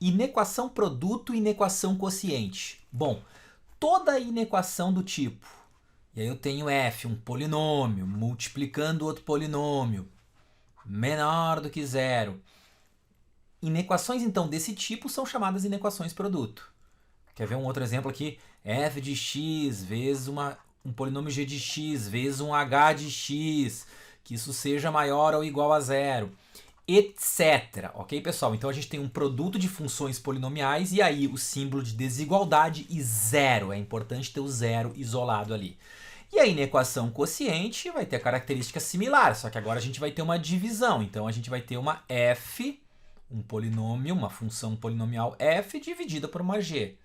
Inequação produto e inequação quociente. Bom, toda inequação do tipo, e aí eu tenho f, um polinômio, multiplicando outro polinômio, menor do que zero. Inequações, então, desse tipo são chamadas inequações produto. Quer ver um outro exemplo aqui? F de x vezes um polinômio g de x vezes um h de x, que isso seja maior ou igual a zero, etc. Ok, pessoal? Então a gente tem um produto de funções polinomiais e aí o símbolo de desigualdade e zero. É importante ter o zero isolado ali. E a inequação quociente vai ter a característica similar, só que agora a gente vai ter uma divisão. Então a gente vai ter uma f, um polinômio, uma função polinomial f dividida por uma g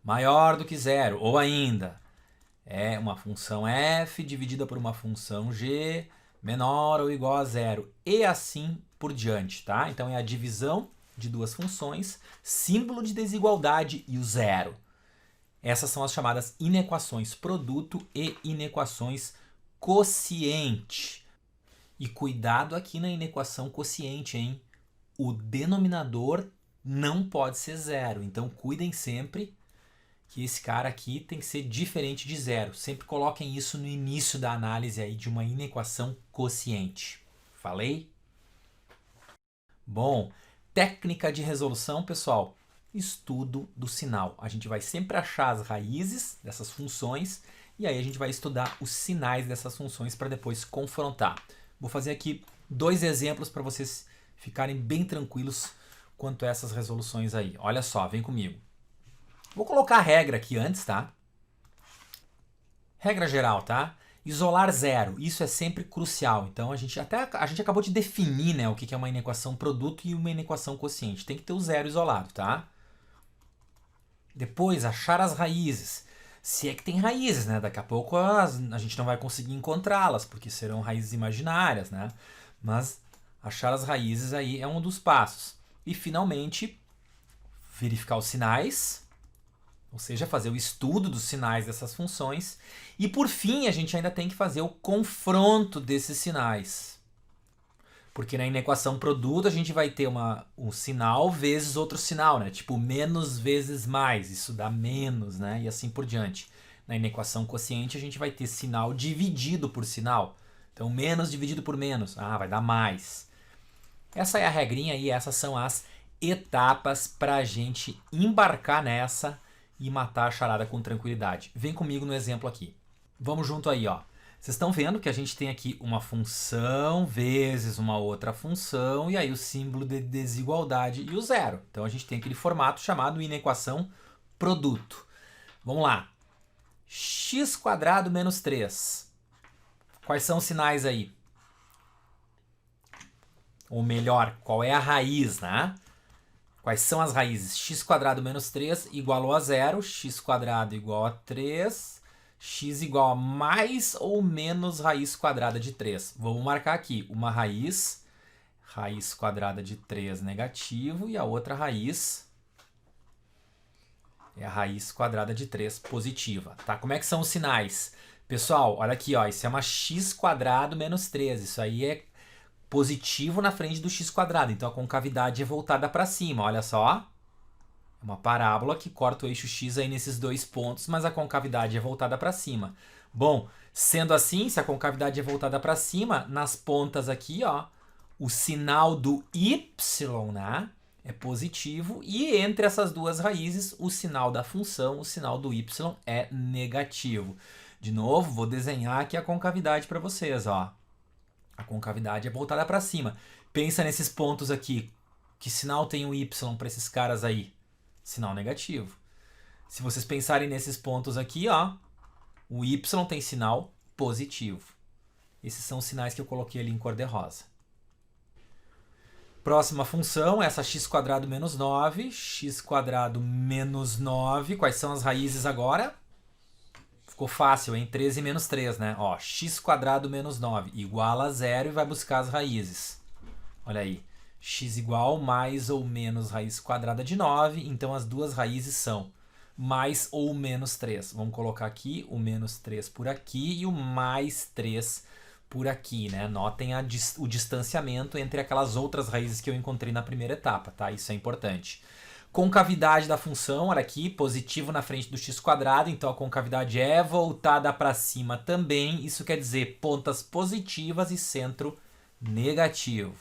maior do que zero, ou ainda é uma função f dividida por uma função g menor ou igual a zero, e assim por diante, tá? Então é a divisão de duas funções, símbolo de desigualdade e o zero. Essas são as chamadas inequações produto e inequações quociente. E cuidado aqui na inequação quociente, hein? O denominador não pode ser zero, então cuidem sempre que esse cara aqui tem que ser diferente de zero. Sempre coloquem isso no início da análise aí de uma inequação quociente. Falei? Bom, técnica de resolução, pessoal. Estudo do sinal. A gente vai sempre achar as raízes dessas funções e aí a gente vai estudar os sinais dessas funções para depois confrontar. Vou fazer aqui 2 exemplos para vocês ficarem bem tranquilos quanto a essas resoluções aí. Olha só, vem comigo. Vou colocar a regra aqui antes, tá? Regra geral, tá? Isolar zero, isso é sempre crucial. Então a gente acabou de definir, né, o que é uma inequação produto e uma inequação quociente. Tem que ter o zero isolado, tá? Depois, achar as raízes. Se é que tem raízes, né? Daqui a pouco a gente não vai conseguir encontrá-las, porque serão raízes imaginárias, né? Mas achar as raízes aí é um dos passos. E finalmente, verificar os sinais, ou seja, fazer o estudo dos sinais dessas funções. E por fim, a gente ainda tem que fazer o confronto desses sinais. Porque na inequação produto a gente vai ter um sinal vezes outro sinal, né? Tipo menos vezes mais, isso dá menos, né? E assim por diante. Na inequação quociente a gente vai ter sinal dividido por sinal. Então menos dividido por menos, vai dar mais. Essa é a regrinha e essas são as etapas para a gente embarcar nessa e matar a charada com tranquilidade. Vem comigo no exemplo aqui. Vamos junto aí, ó. Vocês estão vendo que a gente tem aqui uma função vezes uma outra função e aí o símbolo de desigualdade e o zero. Então a gente tem aquele formato chamado inequação produto. Vamos lá. X² menos 3. Quais são os sinais aí? Ou melhor, qual é a raiz, né? Quais são as raízes? X² menos 3 igual a zero, x² igual a 3, x igual a mais ou menos raiz quadrada de 3. Vamos marcar aqui uma raiz quadrada de 3 negativo e a outra raiz é a raiz quadrada de 3 positiva. Tá? Como é que são os sinais? Pessoal, olha aqui, ó, isso é uma x² menos 3. Isso aí é positivo na frente do x². Então a concavidade é voltada para cima, olha só. É uma parábola que corta o eixo x aí nesses 2 pontos, mas a concavidade é voltada para cima. Bom, sendo assim, se a concavidade é voltada para cima, nas pontas aqui, ó, o sinal do y, né, é positivo e entre essas duas raízes, o sinal da função, o sinal do y é negativo. De novo, vou desenhar aqui a concavidade para vocês, ó. A concavidade é voltada para cima. Pensa nesses pontos aqui. Que sinal tem o y para esses caras aí? Sinal negativo. Se vocês pensarem nesses pontos aqui, ó, o y tem sinal positivo. Esses são os sinais que eu coloquei ali em cor de rosa. Próxima função, essa x² menos 9. X² menos 9. Quais são as raízes agora? Ficou fácil, hein? 13 menos 3, né? Ó, x² menos 9 igual a zero e vai buscar as raízes. Olha aí. X igual mais ou menos raiz quadrada de 9. Então as duas raízes são mais ou menos 3. Vamos colocar aqui o menos 3 por aqui e o mais 3 por aqui, né? Notem o distanciamento entre aquelas outras raízes que eu encontrei na primeira etapa, tá? Isso é importante. Concavidade da função, olha aqui, positivo na frente do x², então a concavidade é voltada para cima também. Isso quer dizer pontas positivas e centro negativo.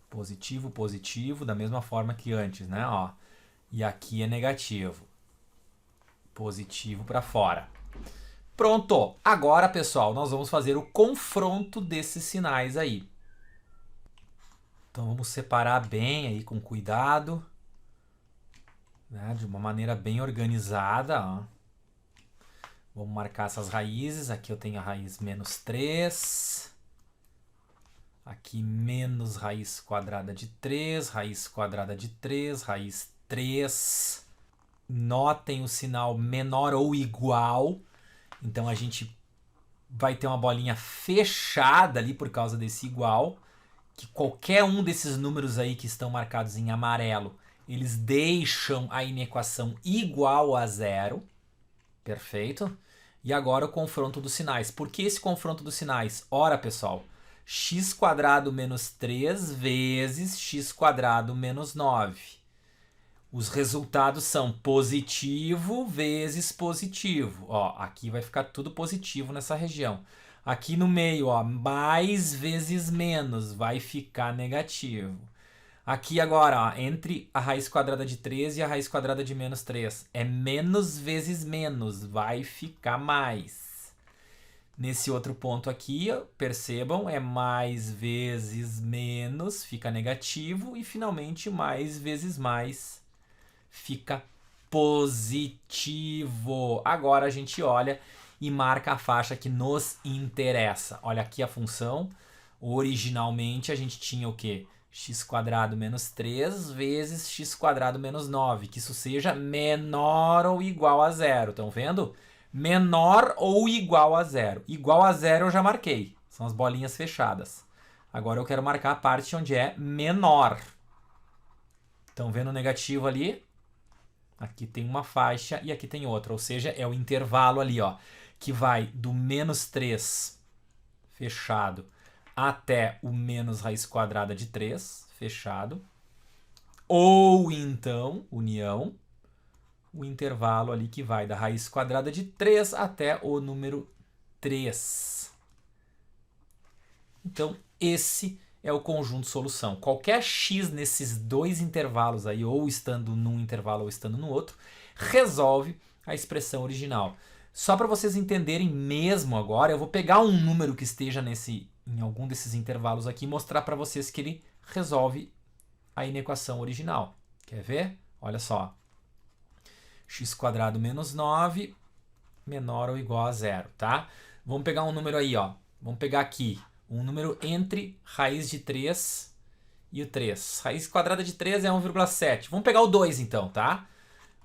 Positivo, positivo, da mesma forma que antes, né? Ó, e aqui é negativo. Positivo para fora. Pronto! Agora, pessoal, nós vamos fazer o confronto desses sinais aí. Então vamos separar bem aí com cuidado, né? De uma maneira bem organizada. Ó. Vamos marcar essas raízes. Aqui eu tenho a raiz menos 3. Aqui menos raiz quadrada de 3, raiz quadrada de 3, raiz 3. Notem o sinal menor ou igual. Então a gente vai ter uma bolinha fechada ali por causa desse igual. Que qualquer um desses números aí que estão marcados em amarelo, eles deixam a inequação igual a zero. Perfeito? E agora o confronto dos sinais. Por que esse confronto dos sinais? Ora, pessoal, x² menos 3 vezes x² menos 9. Os resultados são positivo vezes positivo. Ó, aqui vai ficar tudo positivo nessa região. Aqui no meio, ó, mais vezes menos vai ficar negativo. Aqui agora, ó, entre a raiz quadrada de 3 e a raiz quadrada de menos 3. É menos vezes menos, vai ficar mais. Nesse outro ponto aqui, ó, percebam, é mais vezes menos, fica negativo. E finalmente, mais vezes mais, fica positivo. Agora a gente olha e marca a faixa que nos interessa. Olha aqui a função. Originalmente a gente tinha o quê? x² menos 3 vezes x² menos 9. Que isso seja menor ou igual a zero. Estão vendo? Menor ou igual a zero. Igual a zero eu já marquei. São as bolinhas fechadas. Agora eu quero marcar a parte onde é menor. Estão vendo o negativo ali? Aqui tem uma faixa e aqui tem outra. Ou seja, é o intervalo ali, ó, que vai do menos 3 fechado até o menos raiz quadrada de 3 fechado. Ou então, união, o intervalo ali que vai da raiz quadrada de 3 até o número 3. Então, esse é o conjunto solução. Qualquer x nesses dois intervalos aí, ou estando num intervalo ou estando no outro, resolve a expressão original. Só para vocês entenderem mesmo agora, eu vou pegar um número que esteja em algum desses intervalos aqui e mostrar para vocês que ele resolve a inequação original. Quer ver? Olha só. x² menos 9 menor ou igual a zero, tá? Vamos pegar um número aí, ó. Vamos pegar aqui um número entre raiz de 3 e o 3. Raiz quadrada de 3 é 1,7. Vamos pegar o 2 então, tá?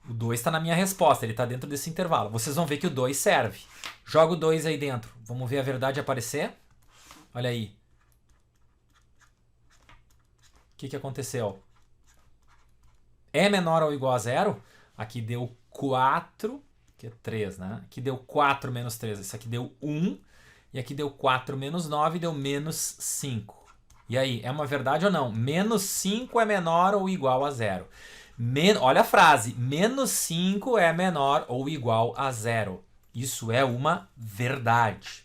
O 2 está na minha resposta, ele está dentro desse intervalo. Vocês vão ver que o 2 serve. Joga o 2 aí dentro. Vamos ver a verdade aparecer? Olha aí. O que aconteceu? É menor ou igual a zero? Aqui deu 4, que é 3, né? Aqui deu 4 menos 3. Isso aqui deu 1. E aqui deu 4 menos 9, deu menos 5. E aí, é uma verdade ou não? Menos 5 é menor ou igual a zero. Olha a frase, menos 5 é menor ou igual a zero. Isso é uma verdade.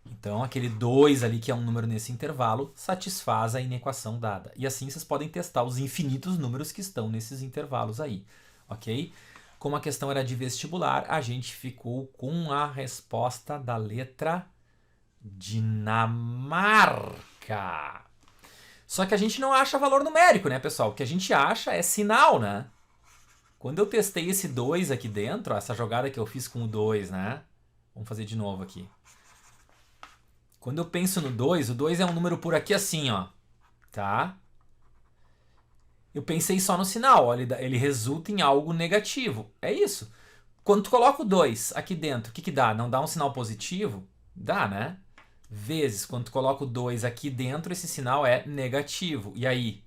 Então, aquele 2 ali, que é um número nesse intervalo, satisfaz a inequação dada. E assim vocês podem testar os infinitos números que estão nesses intervalos aí, ok? Como a questão era de vestibular, a gente ficou com a resposta da letra Dinamarca. Só que a gente não acha valor numérico, né, pessoal? O que a gente acha é sinal, né? Quando eu testei esse 2 aqui dentro, ó, essa jogada que eu fiz com o 2, né? Vamos fazer de novo aqui. Quando eu penso no 2, o 2 é um número por aqui assim, ó. Tá? Eu pensei só no sinal, ó, ele resulta em algo negativo. É isso. Quando tu coloca o 2 aqui dentro, o que dá? Não dá um sinal positivo? Dá, né? Vezes, quando tu coloca o 2 aqui dentro, esse sinal é negativo. E aí?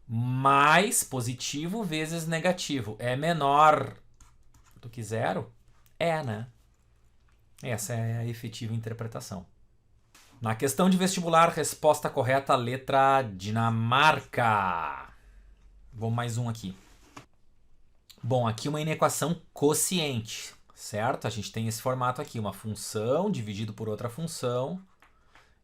Mais positivo vezes negativo. É menor do que zero? É, né? Essa é a efetiva interpretação. Na questão de vestibular, resposta correta, letra Dinamarca. Vamos mais um aqui. Bom, aqui uma inequação quociente, certo? A gente tem esse formato aqui, uma função dividido por outra função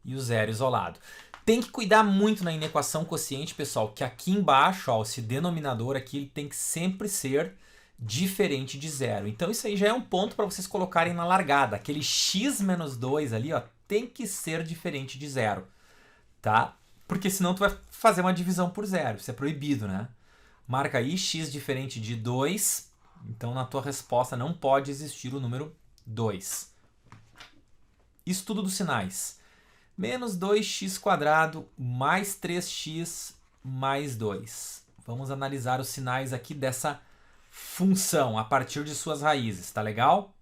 e o zero isolado. Tem que cuidar muito na inequação quociente, pessoal, que aqui embaixo, ó, esse denominador aqui, ele tem que sempre ser diferente de zero. Então isso aí já é um ponto para vocês colocarem na largada. Aquele x menos 2 ali, ó, tem que ser diferente de zero, tá? Porque senão tu vai fazer uma divisão por zero, isso é proibido, né? Marca aí x diferente de 2, então na tua resposta não pode existir o número 2. Estudo dos sinais. Menos 2x² mais 3x mais 2. Vamos analisar os sinais aqui dessa função a partir de suas raízes, tá legal?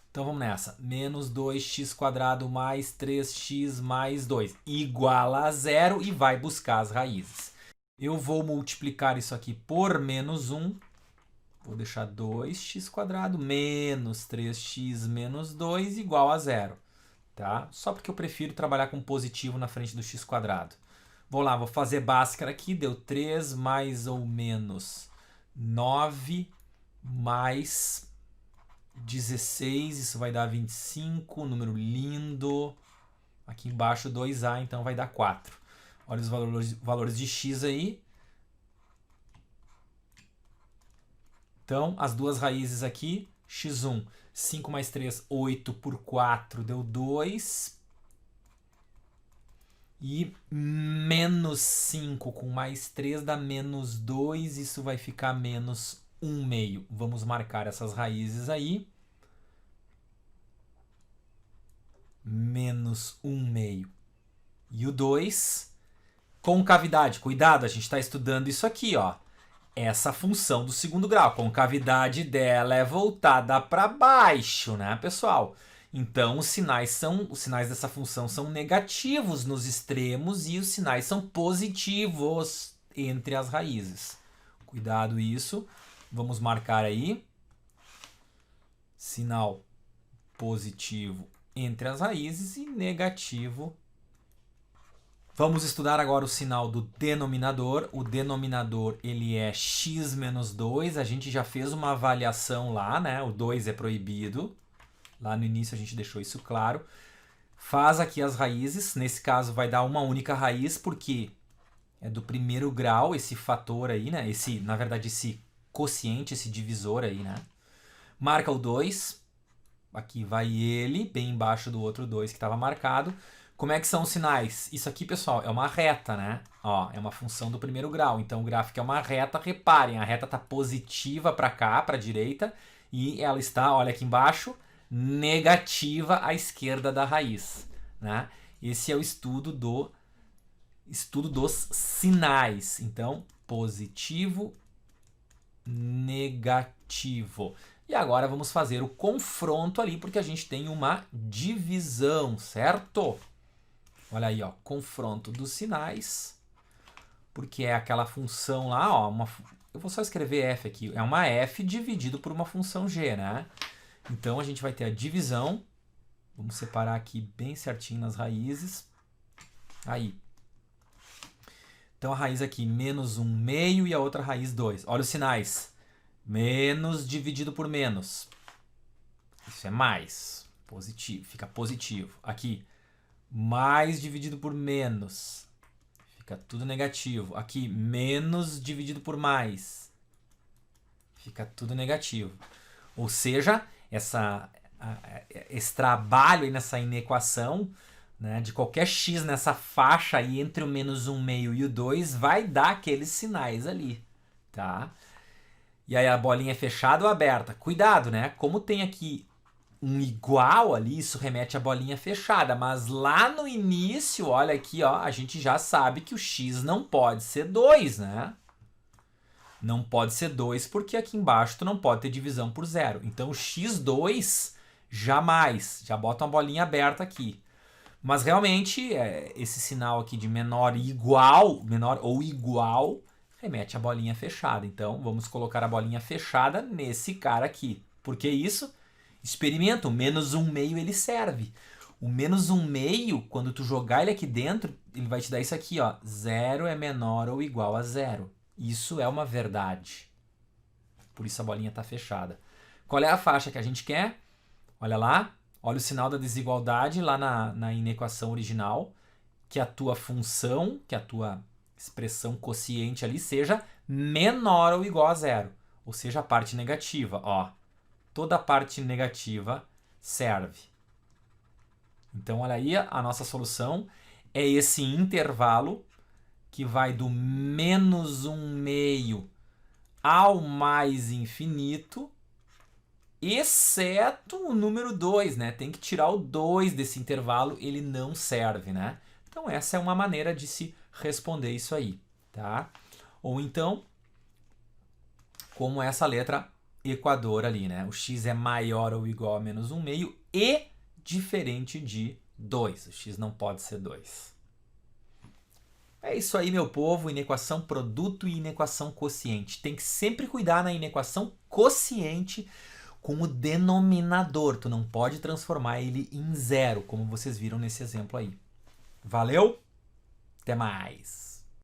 Então vamos nessa. Menos 2x² mais 3x mais 2 igual a zero e vai buscar as raízes. Eu vou multiplicar isso aqui por menos 1. Vou deixar 2x² menos 3x menos 2 igual a zero. Tá? Só porque eu prefiro trabalhar com positivo na frente do x². Vou lá, vou fazer Bhaskara aqui. Deu 3 mais ou menos 9 mais 16. Isso vai dar 25. Número lindo. Aqui embaixo 2a, então vai dar 4. Olha os valores de x aí. Então, as duas raízes aqui, x1, 5 mais 3, 8 por 4, deu 2. E menos 5 com mais 3 dá menos 2, isso vai ficar menos 1 meio. Vamos marcar essas raízes aí. Menos 1 meio. E o 2... Concavidade, cuidado, a gente está estudando isso aqui, ó. Essa função do segundo grau, a concavidade dela é voltada para baixo, né, pessoal? Então, os sinais dessa função são negativos nos extremos e os sinais são positivos entre as raízes. Cuidado isso. Vamos marcar aí. Sinal positivo entre as raízes e negativo. Vamos estudar agora o sinal do denominador. O denominador ele é x menos 2. A gente já fez uma avaliação lá, né? O 2 é proibido. Lá no início a gente deixou isso claro. Faz aqui as raízes. Nesse caso vai dar uma única raiz, porque é do primeiro grau esse fator aí, né? Na verdade, esse quociente, esse divisor aí, né? Marca o 2. Aqui vai ele, bem embaixo do outro 2 que estava marcado. Como é que são os sinais? Isso aqui, pessoal, é uma reta, né? Ó, é uma função do primeiro grau. Então, o gráfico é uma reta. Reparem, a reta está positiva para cá, para a direita. E ela está, olha aqui embaixo, negativa à esquerda da raiz, né? Esse é o estudo dos sinais. Então, positivo, negativo. E agora vamos fazer o confronto ali, porque a gente tem uma divisão, certo? Olha aí, ó, confronto dos sinais, porque é aquela função lá, ó, eu vou só escrever f aqui, é uma f dividido por uma função g, né? Então a gente vai ter a divisão, vamos separar aqui bem certinho nas raízes, aí. Então a raiz aqui, menos 1 meio e a outra raiz 2. Olha os sinais, menos dividido por menos, isso é mais, positivo, fica positivo. Aqui, mais dividido por menos, fica tudo negativo. Aqui, menos dividido por mais, fica tudo negativo. Ou seja, esse trabalho aí nessa inequação, né, de qualquer x nessa faixa aí entre o menos 1 meio e o 2, vai dar aqueles sinais ali, tá? E aí a bolinha é fechada ou aberta? Cuidado, né? Como tem aqui um igual ali, isso remete à bolinha fechada, mas lá no início, olha aqui, ó, a gente já sabe que o x não pode ser 2, né? Não pode ser 2 porque aqui embaixo tu não pode ter divisão por zero. Então o x2 jamais, já bota uma bolinha aberta aqui. Mas realmente esse sinal aqui de menor ou igual, remete à bolinha fechada. Então vamos colocar a bolinha fechada nesse cara aqui. Por que isso? Experimenta, o menos 1 meio ele serve. O menos 1 meio, quando tu jogar ele aqui dentro, ele vai te dar isso aqui, ó. 0 é menor ou igual a 0. Isso é uma verdade. Por isso a bolinha está fechada. Qual é a faixa que a gente quer? Olha lá. Olha o sinal da desigualdade lá na inequação original. Que a tua função, que a tua expressão quociente ali seja menor ou igual a zero. Ou seja, a parte negativa. Ó, toda a parte negativa serve. Então, olha aí, a nossa solução é esse intervalo que vai do menos 1/2 ao mais infinito, exceto o número 2, né? Tem que tirar o 2 desse intervalo, ele não serve, né? Então, essa é uma maneira de se responder isso aí, tá? Ou então, como essa letra equador ali, né? O x é maior ou igual a menos 1/2 e diferente de 2. O x não pode ser 2. É isso aí, meu povo. Inequação produto e inequação quociente. Tem que sempre cuidar na inequação quociente com o denominador. Tu não pode transformar ele em zero, como vocês viram nesse exemplo aí. Valeu? Até mais!